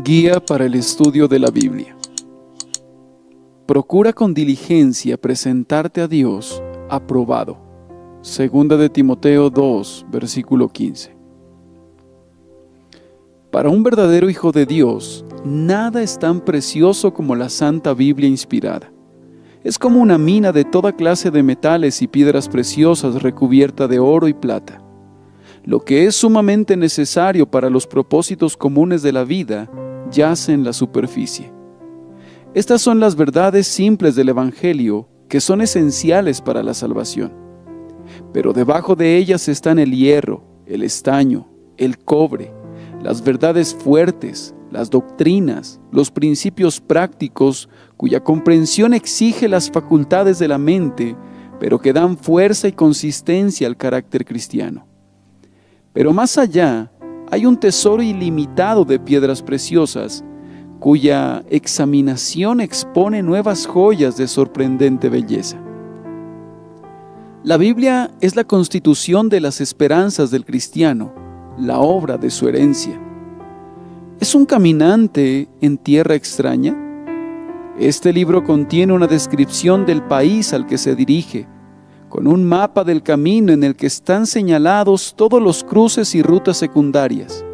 Guía para el estudio de la Biblia. Procura con diligencia presentarte a Dios aprobado. Segunda de Timoteo 2, versículo 15. Para un verdadero hijo de Dios, nada es tan precioso como la Santa Biblia inspirada. Es como una mina de toda clase de metales y piedras preciosas recubierta de oro y plata. Lo que es sumamente necesario para los propósitos comunes de la vida yace en la superficie. Estas son las verdades simples del Evangelio que son esenciales para la salvación. Pero debajo de ellas están el hierro, el estaño, el cobre, las verdades fuertes, las doctrinas, los principios prácticos cuya comprensión exige las facultades de la mente, pero que dan fuerza y consistencia al carácter cristiano. Pero más allá, hay un tesoro ilimitado de piedras preciosas, cuya examinación expone nuevas joyas de sorprendente belleza. La Biblia es la constitución de las esperanzas del cristiano, la obra de su herencia. ¿Es un caminante en tierra extraña? Este libro contiene una descripción del país al que se dirige, con un mapa del camino en el que están señalados todos los cruces y rutas secundarias.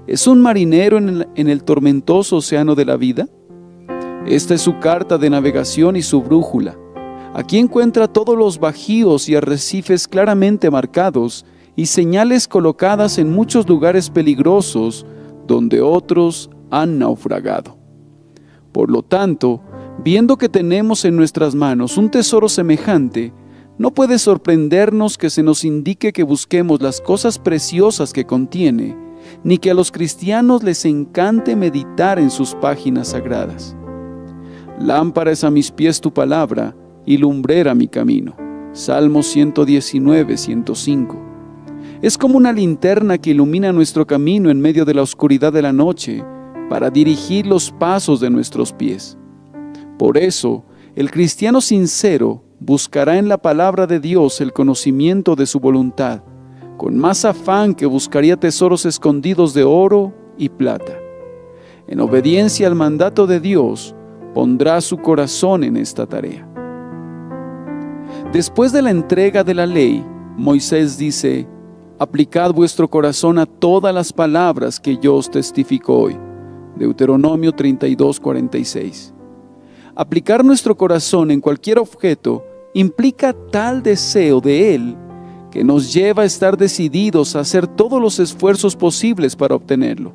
¿Es un marinero en el tormentoso océano de la vida? Esta es su carta de navegación y su brújula. Aquí encuentra todos los bajíos y arrecifes claramente marcados y señales colocadas en muchos lugares peligrosos donde otros han naufragado. Por lo tanto, viendo que tenemos en nuestras manos un tesoro semejante, no puede sorprendernos que se nos indique que busquemos las cosas preciosas que contiene, ni que a los cristianos les encante meditar en sus páginas sagradas. Lámpara es a mis pies tu palabra y lumbrera mi camino. Salmo 119, 105. Es como una linterna que ilumina nuestro camino en medio de la oscuridad de la noche para dirigir los pasos de nuestros pies. Por eso, el cristiano sincero buscará en la palabra de Dios el conocimiento de su voluntad, con más afán que buscaría tesoros escondidos de oro y plata. En obediencia al mandato de Dios, pondrá su corazón en esta tarea. Después de la entrega de la ley, Moisés dice: aplicad vuestro corazón a todas las palabras que yo os testifico hoy. Deuteronomio 32, 46. Aplicar nuestro corazón en cualquier objeto implica tal deseo de él que nos lleva a estar decididos a hacer todos los esfuerzos posibles para obtenerlo.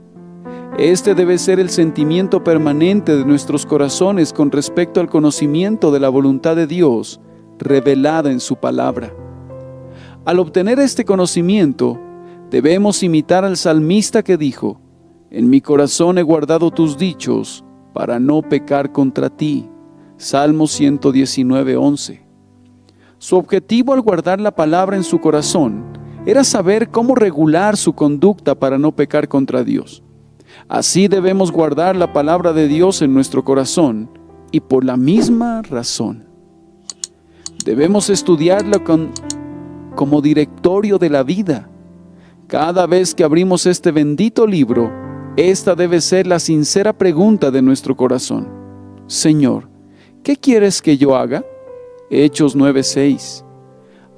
Este debe ser el sentimiento permanente de nuestros corazones con respecto al conocimiento de la voluntad de Dios revelada en su palabra. Al obtener este conocimiento, debemos imitar al salmista que dijo: en mi corazón he guardado tus dichos para no pecar contra ti. Salmo 119, 11. Su objetivo al guardar la palabra en su corazón era saber cómo regular su conducta para no pecar contra Dios. Así debemos guardar la palabra de Dios en nuestro corazón y por la misma razón. Debemos estudiarla como directorio de la vida. Cada vez que abrimos este bendito libro, esta debe ser la sincera pregunta de nuestro corazón: Señor, ¿qué quieres que yo haga? Hechos 9:6.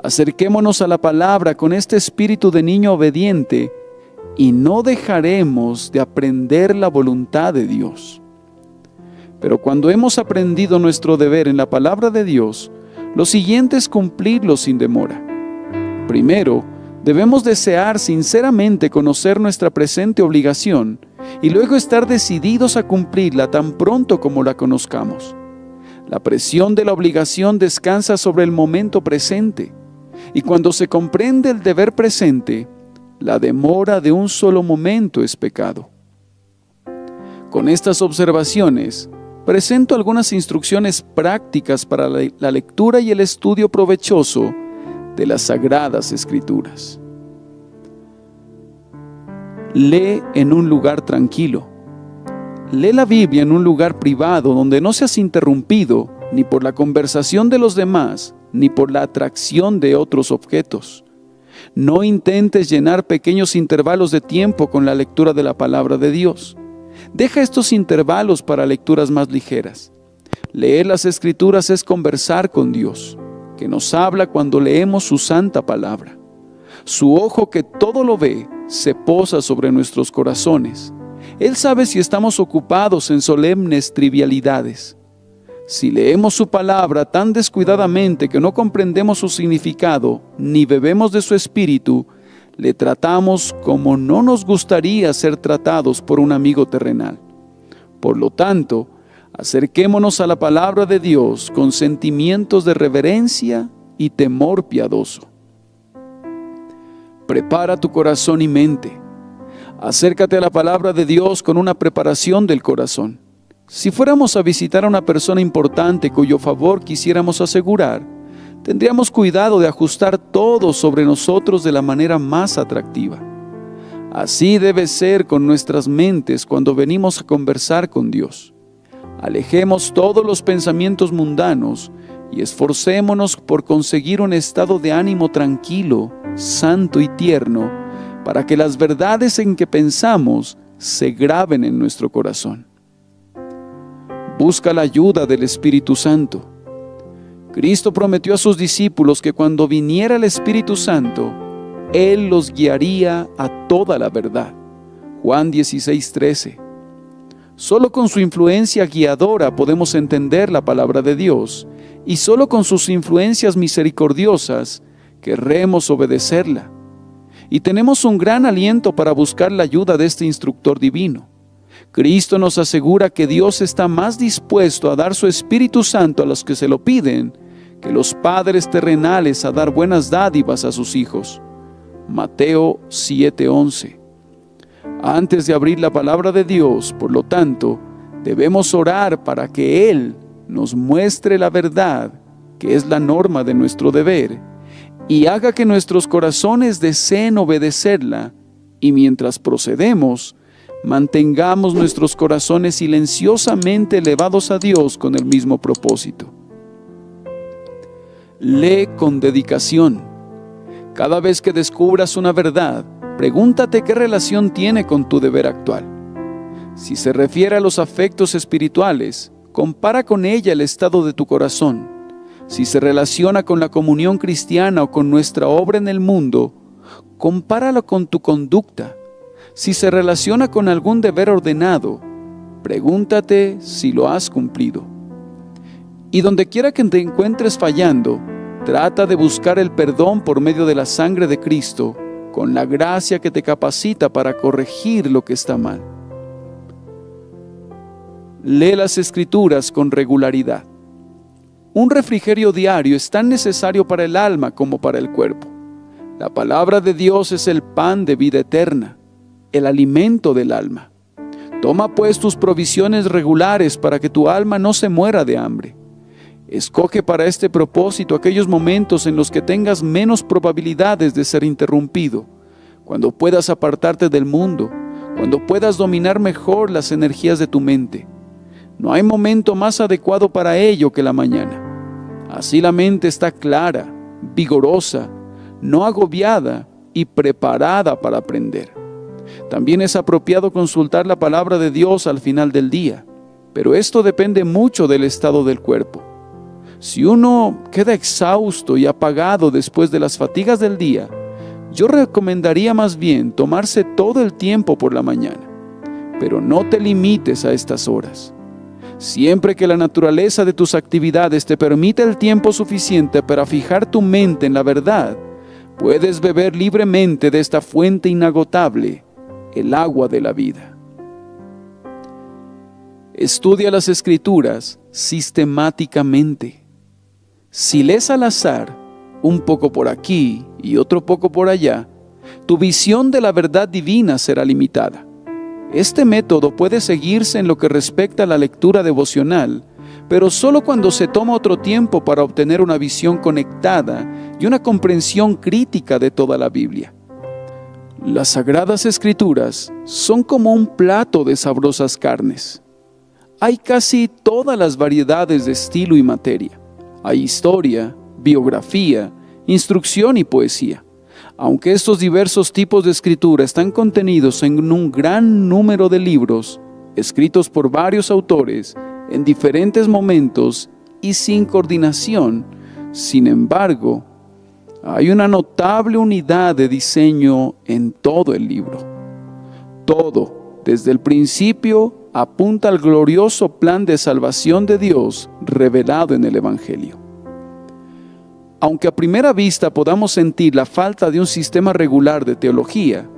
Acerquémonos a la palabra con este espíritu de niño obediente y no dejaremos de aprender la voluntad de Dios. Pero cuando hemos aprendido nuestro deber en la palabra de Dios, lo siguiente es cumplirlo sin demora. Primero, debemos desear sinceramente conocer nuestra presente obligación y luego estar decididos a cumplirla tan pronto como la conozcamos. La presión de la obligación descansa sobre el momento presente, y cuando se comprende el deber presente, la demora de un solo momento es pecado. Con estas observaciones, presento algunas instrucciones prácticas para la lectura y el estudio provechoso de las Sagradas Escrituras. Lee en un lugar tranquilo. Lee la Biblia en un lugar privado donde no seas interrumpido ni por la conversación de los demás, ni por la atracción de otros objetos. No intentes llenar pequeños intervalos de tiempo con la lectura de la palabra de Dios. Deja estos intervalos para lecturas más ligeras. Leer las Escrituras es conversar con Dios, que nos habla cuando leemos su santa palabra. Su ojo, que todo lo ve, se posa sobre nuestros corazones. Él sabe si estamos ocupados en solemnes trivialidades. Si leemos su palabra tan descuidadamente que no comprendemos su significado, ni bebemos de su espíritu, le tratamos como no nos gustaría ser tratados por un amigo terrenal. Por lo tanto, acerquémonos a la palabra de Dios con sentimientos de reverencia y temor piadoso. Prepara tu corazón y mente. Acércate a la palabra de Dios con una preparación del corazón. Si fuéramos a visitar a una persona importante cuyo favor quisiéramos asegurar, tendríamos cuidado de ajustar todo sobre nosotros de la manera más atractiva. Así debe ser con nuestras mentes cuando venimos a conversar con Dios. Alejemos todos los pensamientos mundanos y esforcémonos por conseguir un estado de ánimo tranquilo, santo y tierno, para que las verdades en que pensamos se graben en nuestro corazón. Busca la ayuda del Espíritu Santo. Cristo prometió a sus discípulos que cuando viniera el Espíritu Santo, Él los guiaría a toda la verdad. Juan 16:13. Solo con su influencia guiadora podemos entender la palabra de Dios, y solo con sus influencias misericordiosas querremos obedecerla. Y tenemos un gran aliento para buscar la ayuda de este instructor divino. Cristo nos asegura que Dios está más dispuesto a dar su Espíritu Santo a los que se lo piden que los padres terrenales a dar buenas dádivas a sus hijos. Mateo 7:11. Antes de abrir la palabra de Dios, por lo tanto, debemos orar para que Él nos muestre la verdad, que es la norma de nuestro deber, y haga que nuestros corazones deseen obedecerla, y mientras procedemos, mantengamos nuestros corazones silenciosamente elevados a Dios con el mismo propósito. Lee con dedicación. Cada vez que descubras una verdad, pregúntate qué relación tiene con tu deber actual. Si se refiere a los afectos espirituales, compara con ella el estado de tu corazón. Si se relaciona con la comunión cristiana o con nuestra obra en el mundo, compáralo con tu conducta. Si se relaciona con algún deber ordenado, pregúntate si lo has cumplido. Y donde quiera que te encuentres fallando, trata de buscar el perdón por medio de la sangre de Cristo, con la gracia que te capacita para corregir lo que está mal. Lee las Escrituras con regularidad. Un refrigerio diario es tan necesario para el alma como para el cuerpo. La palabra de Dios es el pan de vida eterna, el alimento del alma. Toma pues tus provisiones regulares para que tu alma no se muera de hambre. Escoge para este propósito aquellos momentos en los que tengas menos probabilidades de ser interrumpido, cuando puedas apartarte del mundo, cuando puedas dominar mejor las energías de tu mente. No hay momento más adecuado para ello que la mañana. Así la mente está clara, vigorosa, no agobiada y preparada para aprender. También es apropiado consultar la palabra de Dios al final del día, pero esto depende mucho del estado del cuerpo. Si uno queda exhausto y apagado después de las fatigas del día, yo recomendaría más bien tomarse todo el tiempo por la mañana, pero no te limites a estas horas. Siempre que la naturaleza de tus actividades te permita el tiempo suficiente para fijar tu mente en la verdad, puedes beber libremente de esta fuente inagotable, el agua de la vida. Estudia las Escrituras sistemáticamente. Si lees al azar, un poco por aquí y otro poco por allá, tu visión de la verdad divina será limitada. Este método puede seguirse en lo que respecta a la lectura devocional, pero solo cuando se toma otro tiempo para obtener una visión conectada y una comprensión crítica de toda la Biblia. Las Sagradas Escrituras son como un plato de sabrosas carnes. Hay casi todas las variedades de estilo y materia. Hay historia, biografía, instrucción y poesía. Aunque estos diversos tipos de escritura están contenidos en un gran número de libros, escritos por varios autores en diferentes momentos y sin coordinación. Sin embargo, hay una notable unidad de diseño en todo el libro. Todo, desde el principio, apunta al glorioso plan de salvación de Dios revelado en el Evangelio. Aunque a primera vista podamos sentir la falta de un sistema regular de teología,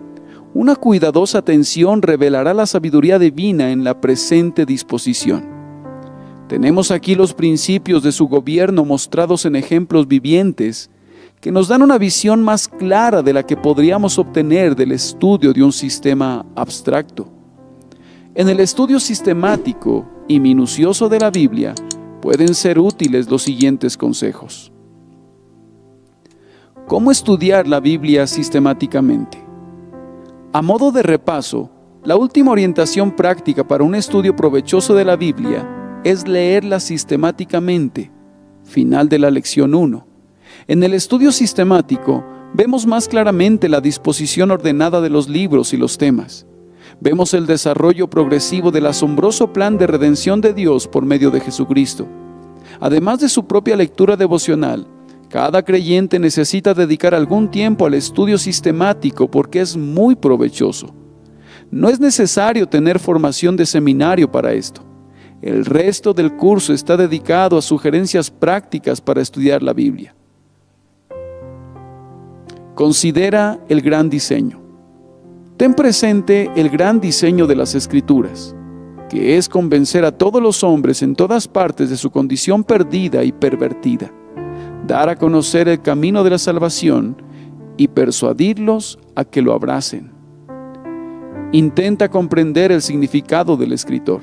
una cuidadosa atención revelará la sabiduría divina en la presente disposición. Tenemos aquí los principios de su gobierno mostrados en ejemplos vivientes que nos dan una visión más clara de la que podríamos obtener del estudio de un sistema abstracto. En el estudio sistemático y minucioso de la Biblia pueden ser útiles los siguientes consejos. ¿Cómo estudiar la Biblia sistemáticamente? A modo de repaso, la última orientación práctica para un estudio provechoso de la Biblia es leerla sistemáticamente. Final de la lección 1. En el estudio sistemático, vemos más claramente la disposición ordenada de los libros y los temas. Vemos el desarrollo progresivo del asombroso plan de redención de Dios por medio de Jesucristo. Además de su propia lectura devocional, cada creyente necesita dedicar algún tiempo al estudio sistemático porque es muy provechoso. No es necesario tener formación de seminario para esto. El resto del curso está dedicado a sugerencias prácticas para estudiar la Biblia. Considera el gran diseño. Ten presente el gran diseño de las Escrituras, que es convencer a todos los hombres en todas partes de su condición perdida y pervertida, dar a conocer el camino de la salvación y persuadirlos a que lo abracen. Intenta comprender el significado del escritor.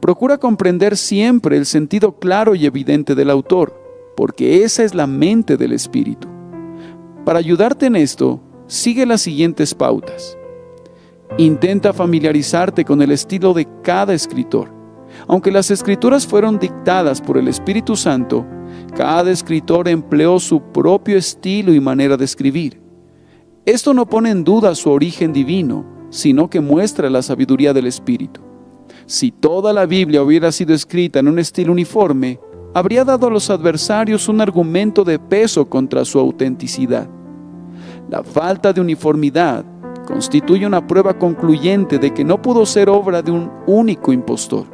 Procura comprender siempre el sentido claro y evidente del autor, porque esa es la mente del Espíritu. Para ayudarte en esto, sigue las siguientes pautas. Intenta familiarizarte con el estilo de cada escritor. Aunque las Escrituras fueron dictadas por el Espíritu Santo, cada escritor empleó su propio estilo y manera de escribir. Esto no pone en duda su origen divino, sino que muestra la sabiduría del Espíritu. Si toda la Biblia hubiera sido escrita en un estilo uniforme, habría dado a los adversarios un argumento de peso contra su autenticidad. La falta de uniformidad constituye una prueba concluyente de que no pudo ser obra de un único impostor.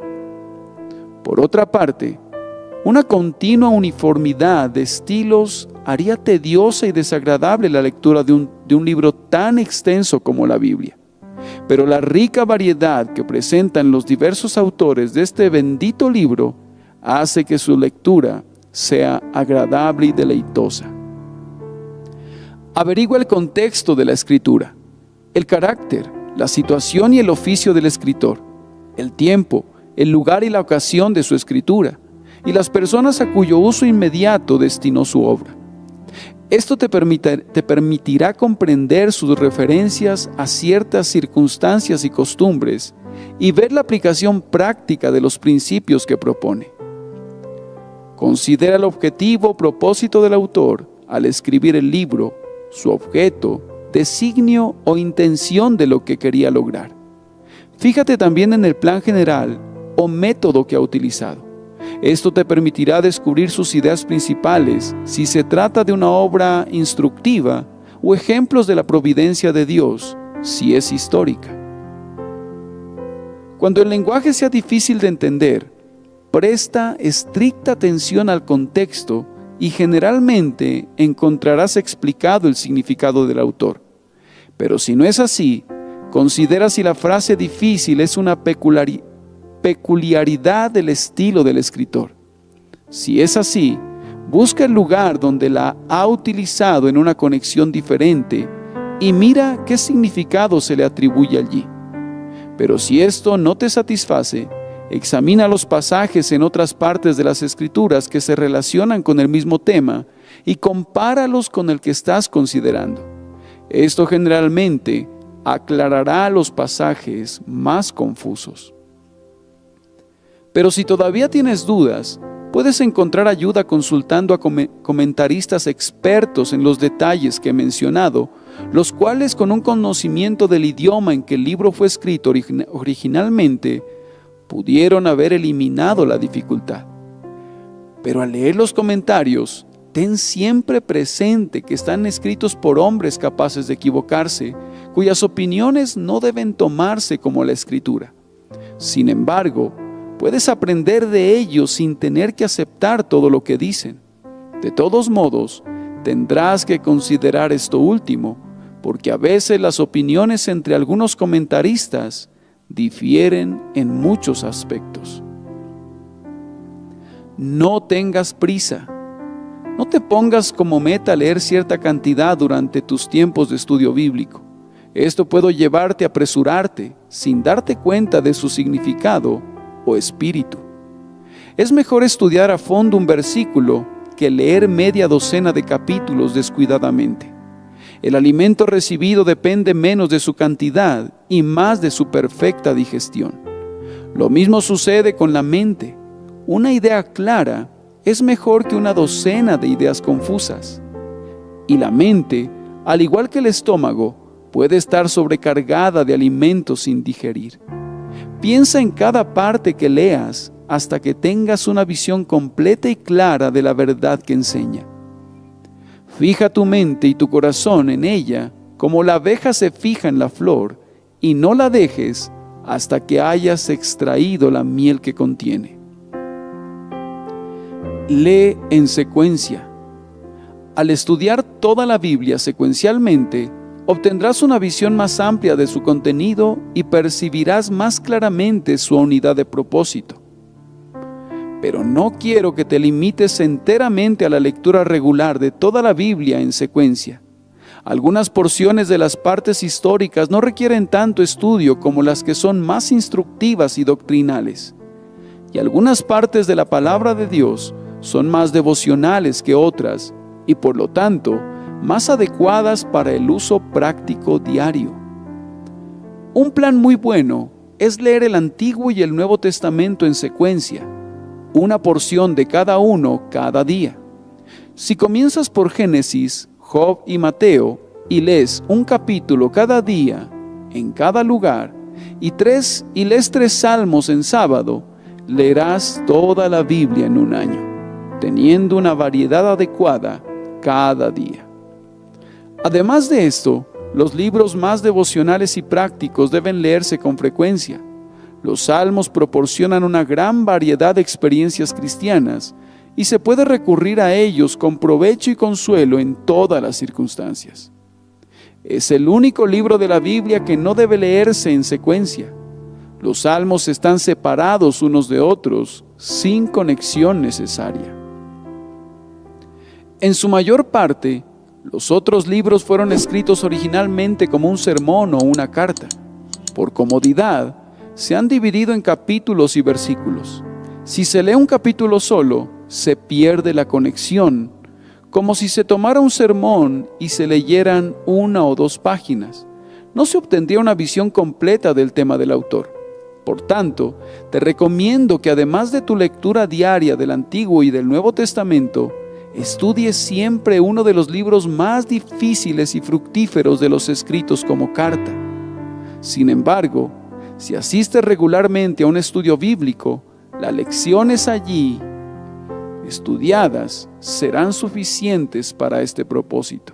Por otra parte, una continua uniformidad de estilos haría tediosa y desagradable la lectura de un libro tan extenso como la Biblia. Pero la rica variedad que presentan los diversos autores de este bendito libro hace que su lectura sea agradable y deleitosa. Averigua el contexto de la escritura, el carácter, la situación y el oficio del escritor, el tiempo, el lugar y la ocasión de su escritura, y las personas a cuyo uso inmediato destinó su obra. Esto te permitirá comprender sus referencias a ciertas circunstancias y costumbres y ver la aplicación práctica de los principios que propone. Considera el objetivo o propósito del autor al escribir el libro, su objeto, designio o intención de lo que quería lograr. Fíjate también en el plan general o método que ha utilizado. Esto te permitirá descubrir sus ideas principales si se trata de una obra instructiva o ejemplos de la providencia de Dios si es histórica. Cuando el lenguaje sea difícil de entender, presta estricta atención al contexto y generalmente encontrarás explicado el significado del autor. Pero si no es así, considera si la frase difícil es una peculiaridad del estilo del escritor. Si es así, busca el lugar donde la ha utilizado en una conexión diferente y mira qué significado se le atribuye allí. Pero si esto no te satisface, examina los pasajes en otras partes de las Escrituras que se relacionan con el mismo tema y compáralos con el que estás considerando. Esto generalmente aclarará los pasajes más confusos. Pero si todavía tienes dudas, Puedes encontrar ayuda consultando a comentaristas expertos en los detalles que he mencionado, los cuales con un conocimiento del idioma en que el libro fue escrito originalmente, pudieron haber eliminado la dificultad. Pero al leer los comentarios, ten siempre presente que están escritos por hombres capaces de equivocarse, cuyas opiniones no deben tomarse como la Escritura. Sin embargo, puedes aprender de ellos sin tener que aceptar todo lo que dicen. De todos modos, tendrás que considerar esto último, porque a veces las opiniones entre algunos comentaristas difieren en muchos aspectos. No tengas prisa. No te pongas como meta leer cierta cantidad durante tus tiempos de estudio bíblico. Esto puede llevarte a apresurarte sin darte cuenta de su significado o espíritu. Es mejor estudiar a fondo un versículo que leer media docena de capítulos descuidadamente. El alimento recibido depende menos de su cantidad y más de su perfecta digestión. Lo mismo sucede con la mente. Una idea clara es mejor que una docena de ideas confusas. Y la mente, al igual que el estómago, puede estar sobrecargada de alimentos sin digerir. Piensa en cada parte que leas hasta que tengas una visión completa y clara de la verdad que enseña. Fija tu mente y tu corazón en ella como la abeja se fija en la flor, y no la dejes hasta que hayas extraído la miel que contiene. Lee en secuencia. Al estudiar toda la Biblia secuencialmente, obtendrás una visión más amplia de su contenido y percibirás más claramente su unidad de propósito. Pero no quiero que te limites enteramente a la lectura regular de toda la Biblia en secuencia. Algunas porciones de las partes históricas no requieren tanto estudio como las que son más instructivas y doctrinales. Y algunas partes de la palabra de Dios son más devocionales que otras y por lo tanto más adecuadas para el uso práctico diario. Un plan muy bueno es leer el Antiguo y el Nuevo Testamento en secuencia, una porción de cada uno cada día. Si comienzas por Génesis, Job y Mateo y lees un capítulo cada día en cada lugar y lees 3 salmos en sábado, leerás toda la Biblia en un año, teniendo una variedad adecuada cada día. Además de esto, los libros más devocionales y prácticos deben leerse con frecuencia. Los salmos proporcionan una gran variedad de experiencias cristianas y se puede recurrir a ellos con provecho y consuelo en todas las circunstancias. Es el único libro de la Biblia que no debe leerse en secuencia. Los salmos están separados unos de otros sin conexión necesaria. En su mayor parte, los otros libros fueron escritos originalmente como un sermón o una carta. Por comodidad, se han dividido en capítulos y versículos. Si se lee un capítulo solo, se pierde la conexión, como si se tomara un sermón y se leyeran 1 o 2 páginas. No se obtendría una visión completa del tema del autor. Por tanto, te recomiendo que además de tu lectura diaria del Antiguo y del Nuevo Testamento, estudies siempre uno de los libros más difíciles y fructíferos de los escritos como carta. Sin embargo, si asistes regularmente a un estudio bíblico, las lecciones allí estudiadas serán suficientes para este propósito.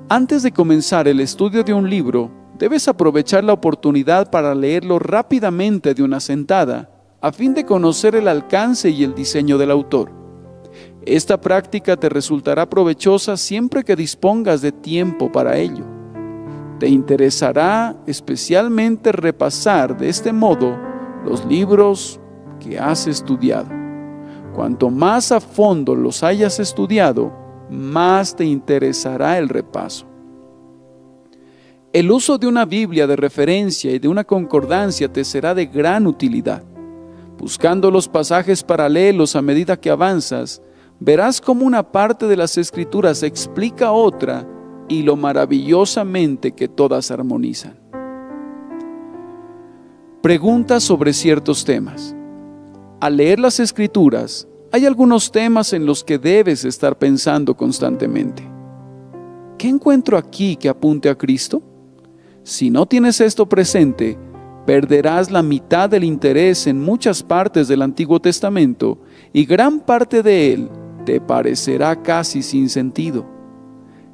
Antes de comenzar el estudio de un libro, debes aprovechar la oportunidad para leerlo rápidamente de una sentada, a fin de conocer el alcance y el diseño del autor. Esta práctica te resultará provechosa siempre que dispongas de tiempo para ello. Te interesará especialmente repasar de este modo los libros que has estudiado. Cuanto más a fondo los hayas estudiado, más te interesará el repaso. El uso de una Biblia de referencia y de una concordancia te será de gran utilidad. Buscando los pasajes paralelos a medida que avanzas, verás cómo una parte de las Escrituras explica otra y lo maravillosamente que todas armonizan. Preguntas sobre ciertos temas. Al leer las Escrituras, hay algunos temas en los que debes estar pensando constantemente. ¿Qué encuentro aquí que apunte a Cristo? Si no tienes esto presente, perderás la mitad del interés en muchas partes del Antiguo Testamento y gran parte de él te parecerá casi sin sentido.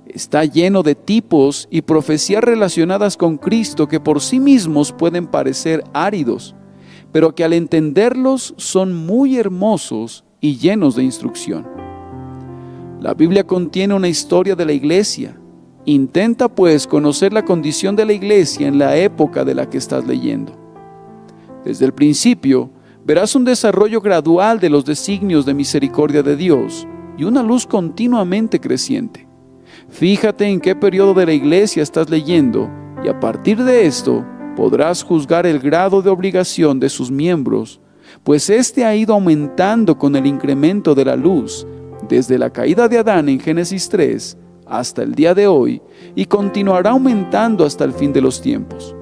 Está lleno de tipos y profecías relacionadas con Cristo que por sí mismos pueden parecer áridos, pero que al entenderlos son muy hermosos y llenos de instrucción. La Biblia contiene una historia de la iglesia. Intenta pues conocer la condición de la iglesia en la época de la que estás leyendo. Desde el principio, verás un desarrollo gradual de los designios de misericordia de Dios y una luz continuamente creciente. Fíjate en qué periodo de la iglesia estás leyendo y a partir de esto podrás juzgar el grado de obligación de sus miembros, pues éste ha ido aumentando con el incremento de la luz desde la caída de Adán en Génesis 3 hasta el día de hoy y continuará aumentando hasta el fin de los tiempos.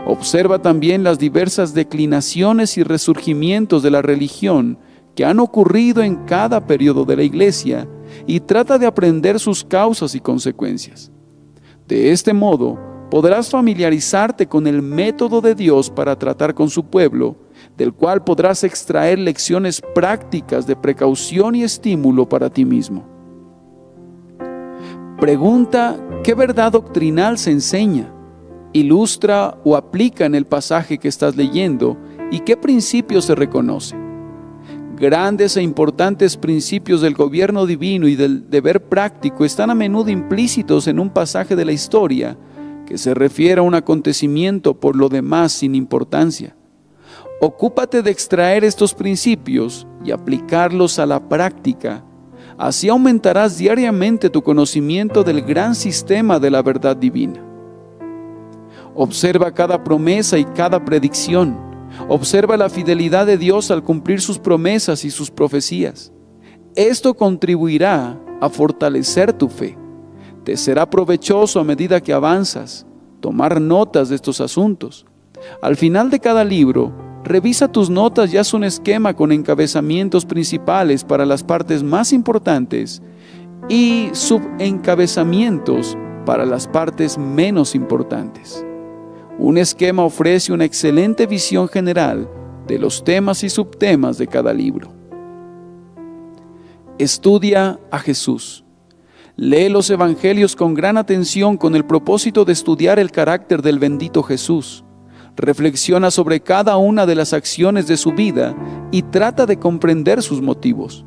Observa también las diversas declinaciones y resurgimientos de la religión que han ocurrido en cada periodo de la iglesia y trata de aprender sus causas y consecuencias. De este modo, podrás familiarizarte con el método de Dios para tratar con su pueblo, del cual podrás extraer lecciones prácticas de precaución y estímulo para ti mismo. Pregunta qué verdad doctrinal se enseña, ilustra o aplica en el pasaje que estás leyendo y qué principios se reconoce. Grandes e importantes principios del gobierno divino y del deber práctico están a menudo implícitos en un pasaje de la historia que se refiere a un acontecimiento por lo demás sin importancia. Ocúpate de extraer estos principios y aplicarlos a la práctica. Así aumentarás diariamente tu conocimiento del gran sistema de la verdad divina. Observa cada promesa y cada predicción. Observa la fidelidad de Dios al cumplir sus promesas y sus profecías. Esto contribuirá a fortalecer tu fe. Te será provechoso a medida que avanzas, tomar notas de estos asuntos. Al final de cada libro, revisa tus notas y haz un esquema con encabezamientos principales para las partes más importantes y subencabezamientos para las partes menos importantes. Un esquema ofrece una excelente visión general de los temas y subtemas de cada libro. Estudia a Jesús. Lee los evangelios con gran atención con el propósito de estudiar el carácter del bendito Jesús. Reflexiona sobre cada una de las acciones de su vida y trata de comprender sus motivos.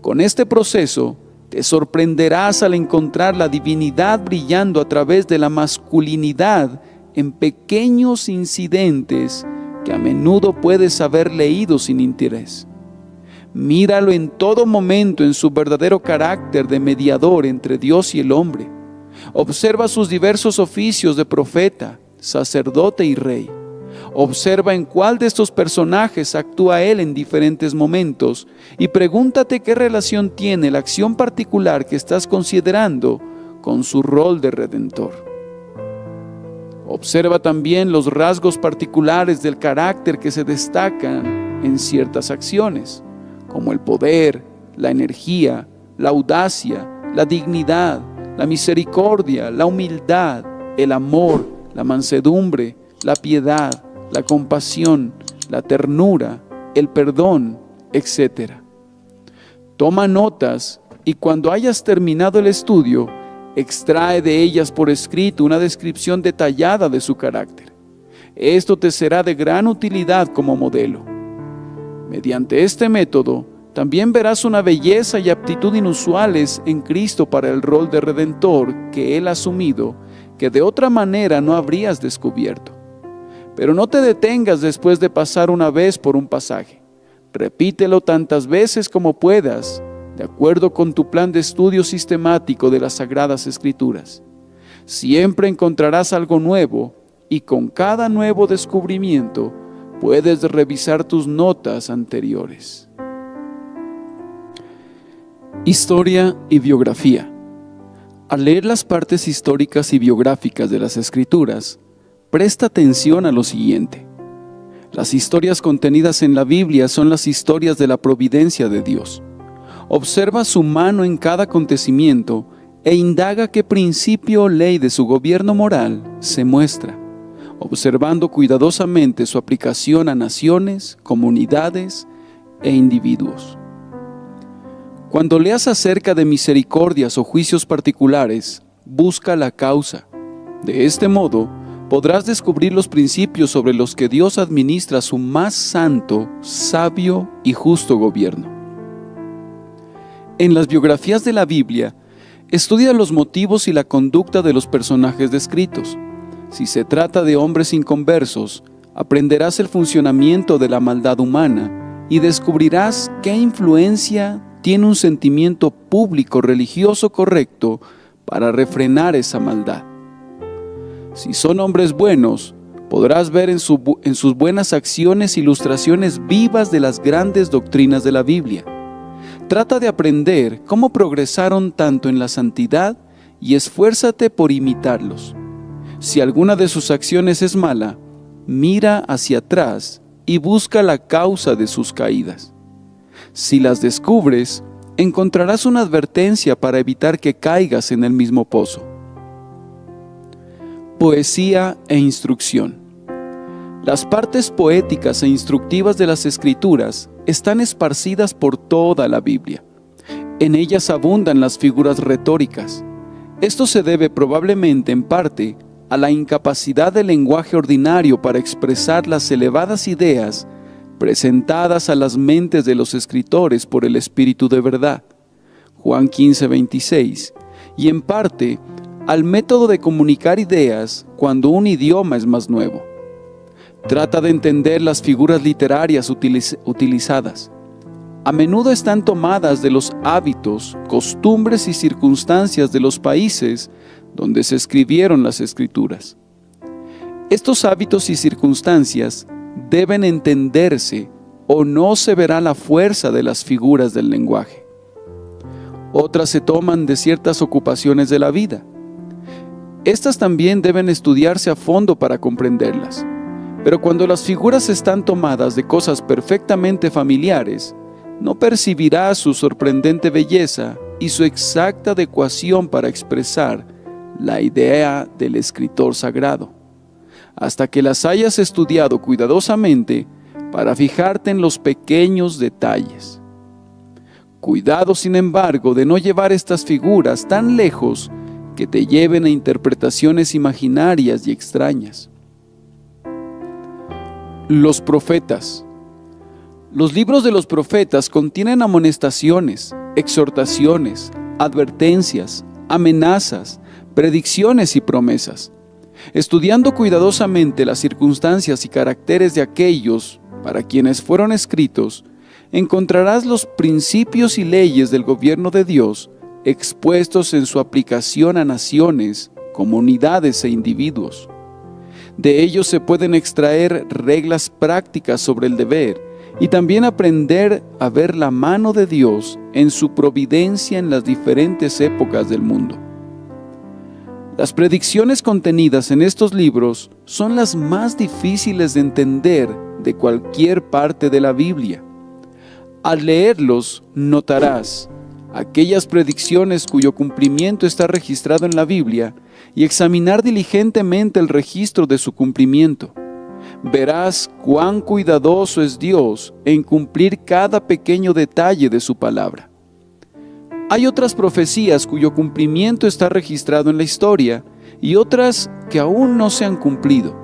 Con este proceso, te sorprenderás al encontrar la divinidad brillando a través de la masculinidad en pequeños incidentes que a menudo puedes haber leído sin interés. Míralo en todo momento en su verdadero carácter de mediador entre Dios y el hombre. Observa sus diversos oficios de profeta, sacerdote y rey. Observa en cuál de estos personajes actúa él en diferentes momentos y pregúntate qué relación tiene la acción particular que estás considerando con su rol de redentor. Observa también los rasgos particulares del carácter que se destacan en ciertas acciones, como el poder, la energía, la audacia, la dignidad, la misericordia, la humildad, el amor, la mansedumbre, la piedad, la compasión, la ternura, el perdón, etc. Toma notas y cuando hayas terminado el estudio, extrae de ellas por escrito una descripción detallada de su carácter. Esto te será de gran utilidad como modelo. Mediante este método, también verás una belleza y aptitud inusuales en Cristo para el rol de Redentor que Él ha asumido, que de otra manera no habrías descubierto. Pero no te detengas después de pasar una vez por un pasaje. Repítelo tantas veces como puedas, de acuerdo con tu plan de estudio sistemático de las Sagradas Escrituras. Siempre encontrarás algo nuevo y con cada nuevo descubrimiento puedes revisar tus notas anteriores. Historia y biografía. Al leer las partes históricas y biográficas de las Escrituras, presta atención a lo siguiente. Las historias contenidas en la Biblia son las historias de la providencia de Dios. Observa su mano en cada acontecimiento e indaga qué principio o ley de su gobierno moral se muestra, observando cuidadosamente su aplicación a naciones, comunidades e individuos. Cuando leas acerca de misericordias o juicios particulares, busca la causa. De este modo, podrás descubrir los principios sobre los que Dios administra su más santo, sabio y justo gobierno. En las biografías de la Biblia, estudia los motivos y la conducta de los personajes descritos. Si se trata de hombres inconversos, aprenderás el funcionamiento de la maldad humana y descubrirás qué influencia tiene un sentimiento público religioso correcto para refrenar esa maldad. Si son hombres buenos, podrás ver en sus buenas acciones ilustraciones vivas de las grandes doctrinas de la Biblia. Trata de aprender cómo progresaron tanto en la santidad y esfuérzate por imitarlos. Si alguna de sus acciones es mala, mira hacia atrás y busca la causa de sus caídas. Si las descubres, encontrarás una advertencia para evitar que caigas en el mismo pozo. Poesía e instrucción. Las partes poéticas e instructivas de las Escrituras están esparcidas por toda la Biblia. En ellas abundan las figuras retóricas. Esto se debe probablemente en parte a la incapacidad del lenguaje ordinario para expresar las elevadas ideas presentadas a las mentes de los escritores por el Espíritu de verdad, Juan 15:26, y en parte al método de comunicar ideas cuando un idioma es más nuevo. Trata de entender las figuras literarias utilizadas. A menudo están tomadas de los hábitos, costumbres y circunstancias de los países donde se escribieron las Escrituras. Estos hábitos y circunstancias deben entenderse o no se verá la fuerza de las figuras del lenguaje. Otras se toman de ciertas ocupaciones de la vida. Estas también deben estudiarse a fondo para comprenderlas. Pero cuando las figuras están tomadas de cosas perfectamente familiares, no percibirás su sorprendente belleza y su exacta adecuación para expresar la idea del escritor sagrado, hasta que las hayas estudiado cuidadosamente para fijarte en los pequeños detalles. Cuidado, sin embargo, de no llevar estas figuras tan lejos que te lleven a interpretaciones imaginarias y extrañas. Los profetas. Los libros de los profetas contienen amonestaciones, exhortaciones, advertencias, amenazas, predicciones y promesas. Estudiando cuidadosamente las circunstancias y caracteres de aquellos para quienes fueron escritos, encontrarás los principios y leyes del gobierno de Dios expuestos en su aplicación a naciones, comunidades e individuos. De ellos se pueden extraer reglas prácticas sobre el deber y también aprender a ver la mano de Dios en su providencia en las diferentes épocas del mundo. Las predicciones contenidas en estos libros son las más difíciles de entender de cualquier parte de la Biblia. Al leerlos, notarás aquellas predicciones cuyo cumplimiento está registrado en la Biblia y examinar diligentemente el registro de su cumplimiento. Verás cuán cuidadoso es Dios en cumplir cada pequeño detalle de su palabra. Hay otras profecías cuyo cumplimiento está registrado en la historia y otras que aún no se han cumplido.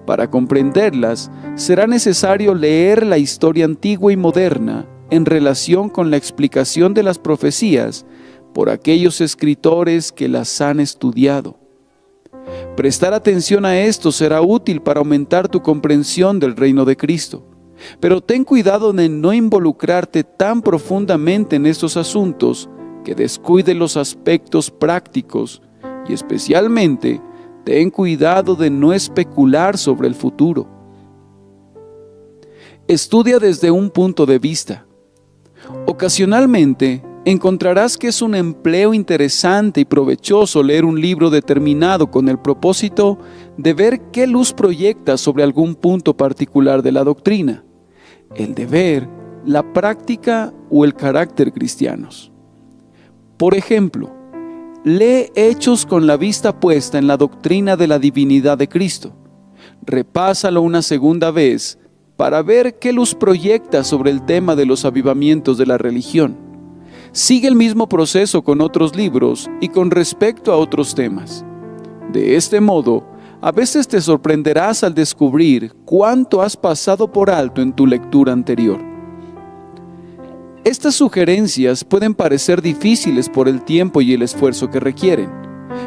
Para comprenderlas, será necesario leer la historia antigua y moderna en relación con la explicación de las profecías por aquellos escritores que las han estudiado. Prestar atención a esto será útil para aumentar tu comprensión del reino de Cristo. Pero ten cuidado de no involucrarte tan profundamente en estos asuntos que descuide los aspectos prácticos y especialmente ten cuidado de no especular sobre el futuro. Estudia desde un punto de vista. Ocasionalmente encontrarás que es un empleo interesante y provechoso leer un libro determinado con el propósito de ver qué luz proyecta sobre algún punto particular de la doctrina, el deber, la práctica o el carácter cristianos. Por ejemplo, lee Hechos con la vista puesta en la doctrina de la divinidad de Cristo. Repásalo una segunda vez para ver qué luz proyecta sobre el tema de los avivamientos de la religión. Sigue el mismo proceso con otros libros y con respecto a otros temas. De este modo, a veces te sorprenderás al descubrir cuánto has pasado por alto en tu lectura anterior. Estas sugerencias pueden parecer difíciles por el tiempo y el esfuerzo que requieren,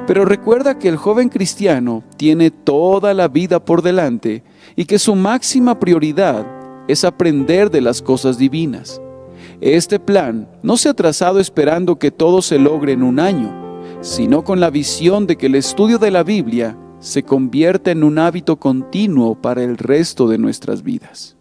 pero recuerda que el joven cristiano tiene toda la vida por delante y que su máxima prioridad es aprender de las cosas divinas. Este plan no se ha trazado esperando que todo se logre en un año, sino con la visión de que el estudio de la Biblia se convierta en un hábito continuo para el resto de nuestras vidas.